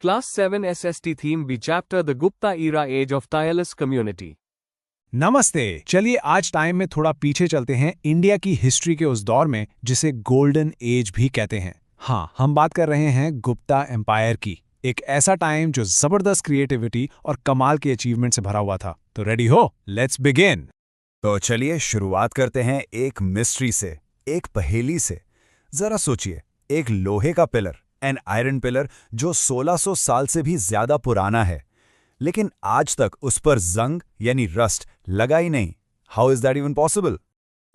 Class 7 SST theme B chapter The Gupta Era Age of Tireless Community। नमस्ते। चलिए आज time में थोड़ा पीछे चलते हैं इंडिया की हिस्ट्री के उस दौर में जिसे गोल्डन एज भी कहते हैं। हाँ, हम बात कर रहे हैं गुप्ता एम्पायर की। एक ऐसा टाइम जो जबरदस्त क्रिएटिविटी और कमाल के अचीवमेंट से भरा हुआ था। तो रेडी हो? Let's begin. तो चलिए शुरुआत करते हैं एक मिस्ट्री से, एक पहेली से। जरा सोचिए, एक लोहे का पिलर, एन आयरन पिलर जो 1600 साल से भी ज्यादा पुराना है, लेकिन आज तक उस पर जंग यानी रस्ट लगा ही नहीं। How is that even possible?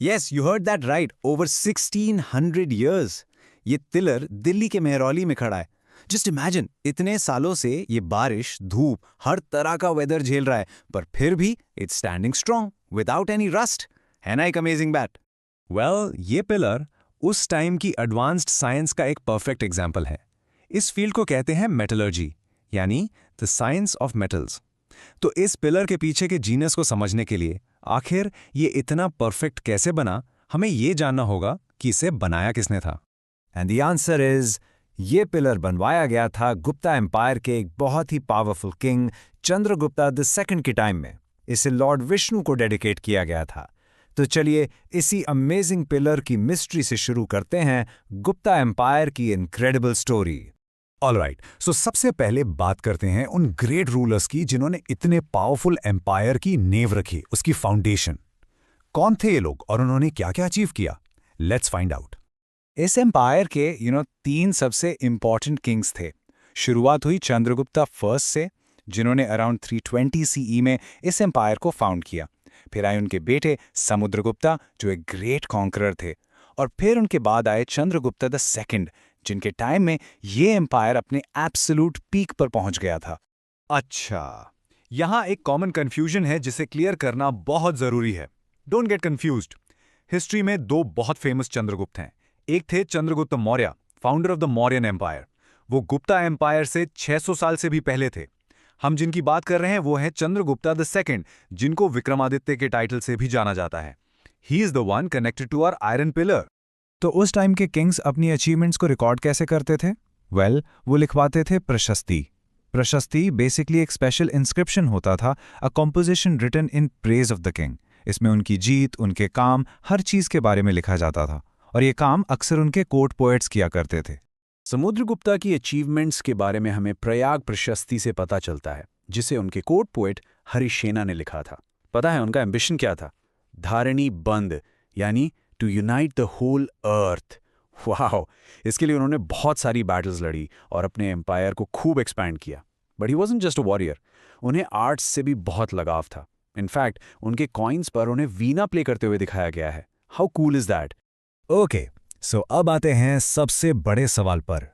Yes, you heard that right. Over 1600 years. ये तिलर दिल्ली के मेहरौली में खड़ा है। Just imagine, इतने सालों से ये बारिश, धूप, हर तरह का वेदर झेल रहा है, पर फिर भी it's standing strong without any rust. है ना एक अमेजिंग बैट? वेल, ये पिलर उस टाइम की एडवांस्ड साइंस का एक परफेक्ट एग्जाम्पल है। इस फील्ड को कहते हैं मेटलर्जी, यानी द साइंस ऑफ मेटल्स। तो इस पिलर के पीछे के जीनियस को समझने के लिए आखिर ये इतना परफेक्ट कैसे बना, हमें ये जानना होगा कि इसे बनाया किसने था। एंड द आंसर इज, ये पिलर बनवाया गया था गुप्ता एम्पायर के एक बहुत ही powerful king Chandragupta the second के टाइम में। इसे लॉर्ड विष्णु को डेडिकेट किया गया था। तो चलिए इसी अमेजिंग पिलर की मिस्ट्री से शुरू करते हैं गुप्ता एम्पायर की इनक्रेडिबल स्टोरी। ऑलराइट, सो सबसे पहले बात करते हैं उन ग्रेट रूलर्स की जिन्होंने इतने पावरफुल एम्पायर की नींव रखी, उसकी फाउंडेशन। कौन थे ये लोग और उन्होंने क्या क्या अचीव किया? Let's find out. इस एम्पायर के तीन सबसे इंपॉर्टेंट किंग्स थे। शुरुआत हुई चंद्रगुप्ता फर्स्ट से, जिन्होंने अराउंड 320 सीई में इस एम्पायर को फाउंड किया। फिर आए उनके बेटे समुद्रगुप्ता, जो एक ग्रेट कॉन्करर थे। और फिर उनके बाद आए चंद्रगुप्ता द सेकंड, जिनके टाइम में ये एम्पायर अपने एब्सोल्यूट पीक पर पहुंच गया था। अच्छा, यहां एक कॉमन कंफ्यूजन है जिसे क्लियर करना बहुत जरूरी है। Don't get confused. हिस्ट्री में दो बहुत फेमस चंद्रगुप्त हैं। एक थे Chandragupta Maurya, founder of the Mauryan empire. वो गुप्ता एम्पायर से 600 साल से भी पहले थे। हम जिनकी बात कर रहे हैं वो है चंद्रगुप्ता द सेकंड, जिनको विक्रमादित्य के टाइटल से भी जाना जाता है। He is the one connected to our iron pillar. तो उस टाइम के किंग्स अपनी अचीवमेंट्स को रिकॉर्ड कैसे करते थे? वेल, वो लिखवाते थे प्रशस्ति। प्रशस्ति बेसिकली एक स्पेशल इंस्क्रिप्शन होता था, a composition written in praise of the king. इसमें उनकी जीत, उनके काम, हर चीज के बारे में लिखा जाता था, और ये काम अक्सर उनके कोर्ट पोएट्स किया करते थे। समुद्रगुप्ता की अचीवमेंट्स के बारे में हमें प्रयाग प्रशस्ति से पता चलता है, जिसे उनके कोर्ट पोएट हरिसेना ने लिखा था। पता है उनका एम्बिशन क्या था? धारणी बंद, यानी to unite the whole earth. वाह! इसके लिए उन्होंने बहुत सारी बैटल्स लड़ी और अपने एम्पायर को खूब एक्सपैंड किया। But he wasn't just a warrior, उन्हें आर्ट्स से भी बहुत लगाव था। इनफैक्ट उनके कॉइन्स पर उन्हें वीणा प्ले करते हुए दिखाया गया है। How cool is that? Okay, so अब आते हैं सबसे बड़े सवाल पर।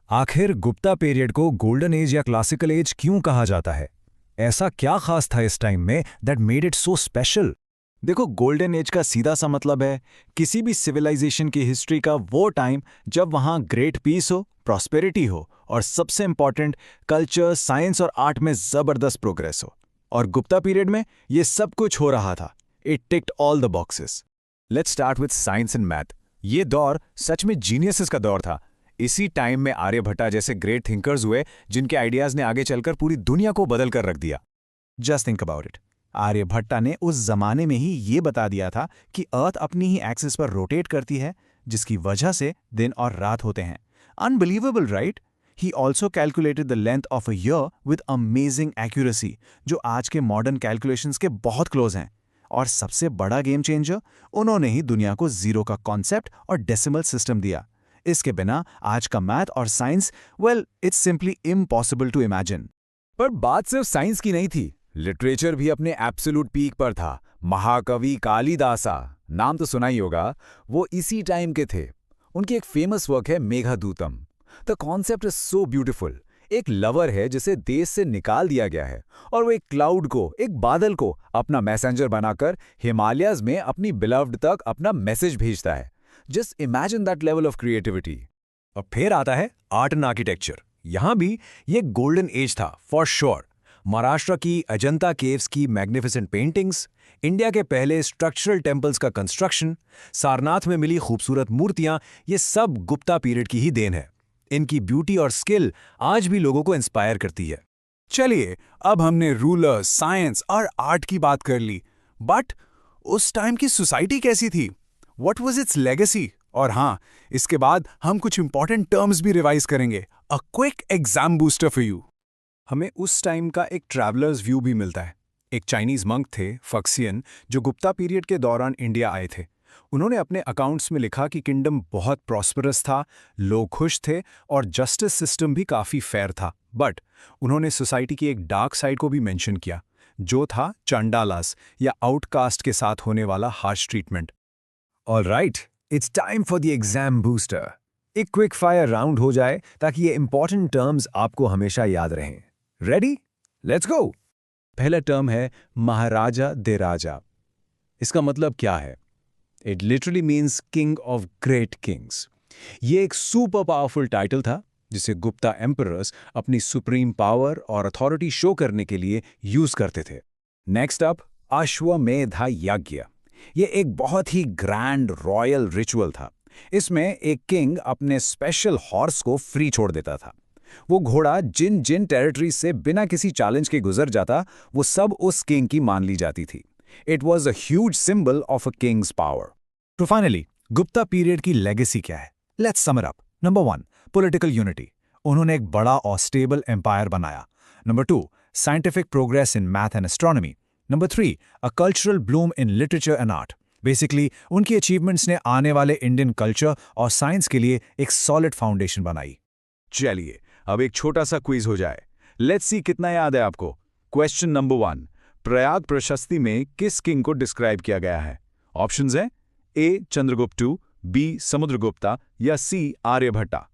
आखिर गुप्ता पीरियड को गोल्डन एज या क्लासिकल एज क्यों कहा जाता है? ऐसा क्या खास था इस टाइम में that made it so special? देखो, गोल्डन एज का सीधा सा मतलब है किसी भी सिविलाइजेशन की हिस्ट्री का वो टाइम जब वहां ग्रेट पीस हो, प्रॉस्पेरिटी हो, और सबसे इंपॉर्टेंट कल्चर, साइंस और आर्ट में जबरदस्त प्रोग्रेस हो। और गुप्ता पीरियड में ये सब कुछ हो रहा था। It ticked all the boxes. Let's start with science and math. ये दौर सच में जीनियसेस का दौर था। इसी टाइम में आर्यभट्टा जैसे ग्रेट थिंकर्स हुए, जिनके आइडियाज ने आगे चलकर पूरी दुनिया को बदल कर रख दिया। Just think about it. Aryabhata ने उस जमाने में ही ये बता दिया था कि अर्थ अपनी ही एक्सिस पर रोटेट करती है, जिसकी वजह से दिन और रात होते हैं। Unbelievable, right? He also calculated the length of a year with amazing accuracy, जो आज के मॉडर्न कैलकुलेशंस के बहुत क्लोज हैं। और सबसे बड़ा गेम चेंजर, उन्होंने ही दुनिया को जीरो का कॉन्सेप्ट और डेसिमल सिस्टम दिया। इसके बिना आज का मैथ और science, well, it's simply impossible to imagine. पर बात सिर्फ साइंस की नहीं थी, लिटरेचर भी अपने एब्सोल्यूट पीक पर था। महाकवि कालिदासा, नाम तो सुना ही होगा, वो इसी टाइम के थे। उनकी एक फेमस वर्क है Meghadutam. The concept is so beautiful. एक लवर है जिसे देश से निकाल दिया गया है, और वो एक क्लाउड को, एक बादल को अपना मैसेंजर बनाकर हिमालयाज में अपनी बिलव्ड तक अपना मैसेज भेजता है। Just imagine that level of creativity. और फिर आता है आर्ट एंड आर्किटेक्चर। यहां भी ये गोल्डन एज था फॉर श्योर। महाराष्ट्र की अजंता केव्स की मैग्निफिसेंट पेंटिंग्स, इंडिया के पहले स्ट्रक्चरल टेम्पल्स का कंस्ट्रक्शन, सारनाथ में मिली खूबसूरत मूर्तियां, ये सब गुप्ता पीरियड की ही देन है। इनकी ब्यूटी और स्किल आज भी लोगों को इंस्पायर करती है। चलिए, अब हमने रूलर, साइंस और आर्ट की बात कर ली, बट उस टाइम की सोसाइटी कैसी थी? What was it's legacy? और हाँ, इसके बाद हम कुछ इंपॉर्टेंट टर्म्स भी रिवाइज करेंगे। A quick exam booster for you. हमें उस टाइम का एक ट्रैवलर्स व्यू भी मिलता है। एक चाइनीज मंक थे, फक्सियन, जो गुप्ता पीरियड के दौरान इंडिया आए थे। उन्होंने अपने अकाउंट्स में लिखा कि किंगडम बहुत प्रॉस्परस था, लोग खुश थे और जस्टिस सिस्टम भी काफ़ी फेयर था। बट उन्होंने सोसाइटी की एक डार्क साइड को भी मेंशन किया, जो था चंडालास या आउटकास्ट के साथ होने वाला harsh treatment. All right, it's time for the exam booster. एक क्विक फायर राउंड हो जाए ताकि ये इंपॉर्टेंट टर्म्स आपको हमेशा याद रहें। रेडी? Let's go. पहला टर्म है महाराजा दे राजा। इसका मतलब क्या है? It literally means king of great Kings. ये एक सुपर पावरफुल टाइटल था जिसे गुप्ता एम्परर्स अपनी सुप्रीम पावर और अथॉरिटी शो करने के लिए यूज करते थे। नेक्स्ट अप, अश्वमेध यज्ञ। ये एक बहुत ही ग्रैंड रॉयल रिचुअल था। इसमें एक किंग अपने स्पेशल हॉर्स को फ्री छोड़ देता था। वो घोड़ा जिन जिन टेरिटरीज से बिना किसी चैलेंज के गुजर जाता, वो सब उस किंग की मान ली जाती थी। It was a huge symbol of a king's power. तो फाइनली, गुप्ता पीरियड की लेगेसी क्या है? Let's sum it up. Number 1, political unity. उन्होंने एक बड़ा और स्टेबल एम्पायर बनाया। Number 2, scientific progress in math and astronomy. Number 3, a cultural bloom in literature and art. Basically उनकी अचीवमेंट्स ने आने वाले इंडियन कल्चर और साइंस के लिए एक सॉलिड फाउंडेशन बनाई। चलिए, अब एक छोटा सा क्विज हो जाए। लेट्स सी कितना याद है आपको। क्वेश्चन नंबर 1, प्रयाग प्रशस्ति में किस किंग को डिस्क्राइब किया गया है? ऑप्शंस हैं A Chandragupta II, B Samudragupta या C Aryabhatta.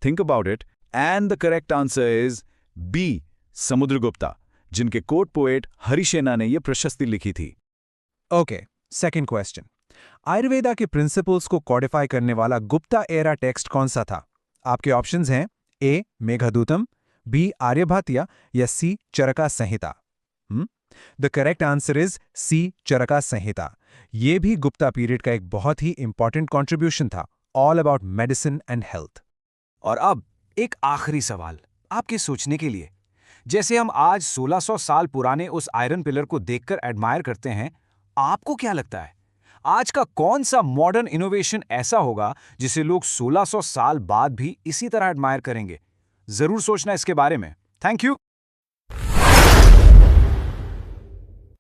Think about it and the correct answer is B Samudragupta, जिनके कोर्ट पोएट हरिसेना ने यह प्रशस्ति लिखी थी। Okay, second question. आयुर्वेदा के प्रिंसिपल्स को कॉडिफाई करने वाला गुप्ता एरा टेक्स्ट कौन सा था? आपके ऑप्शंस हैं ए मेघदूतम, बी आर्यभट्ट या C Charaka Samhita. The correct answer is C Charaka Samhita. यह भी गुप्ता पीरियड का एक बहुत ही इंपॉर्टेंट कॉन्ट्रीब्यूशन था, all about medicine and health. और अब एक आखिरी सवाल आपके सोचने के लिए। जैसे हम आज 1600 साल पुराने उस आयरन पिलर को देखकर एडमायर करते हैं, आपको क्या लगता है आज का कौन सा मॉडर्न इनोवेशन ऐसा होगा जिसे लोग 1600 साल बाद भी इसी तरह एडमायर करेंगे? जरूर सोचना इसके बारे में। Thank you.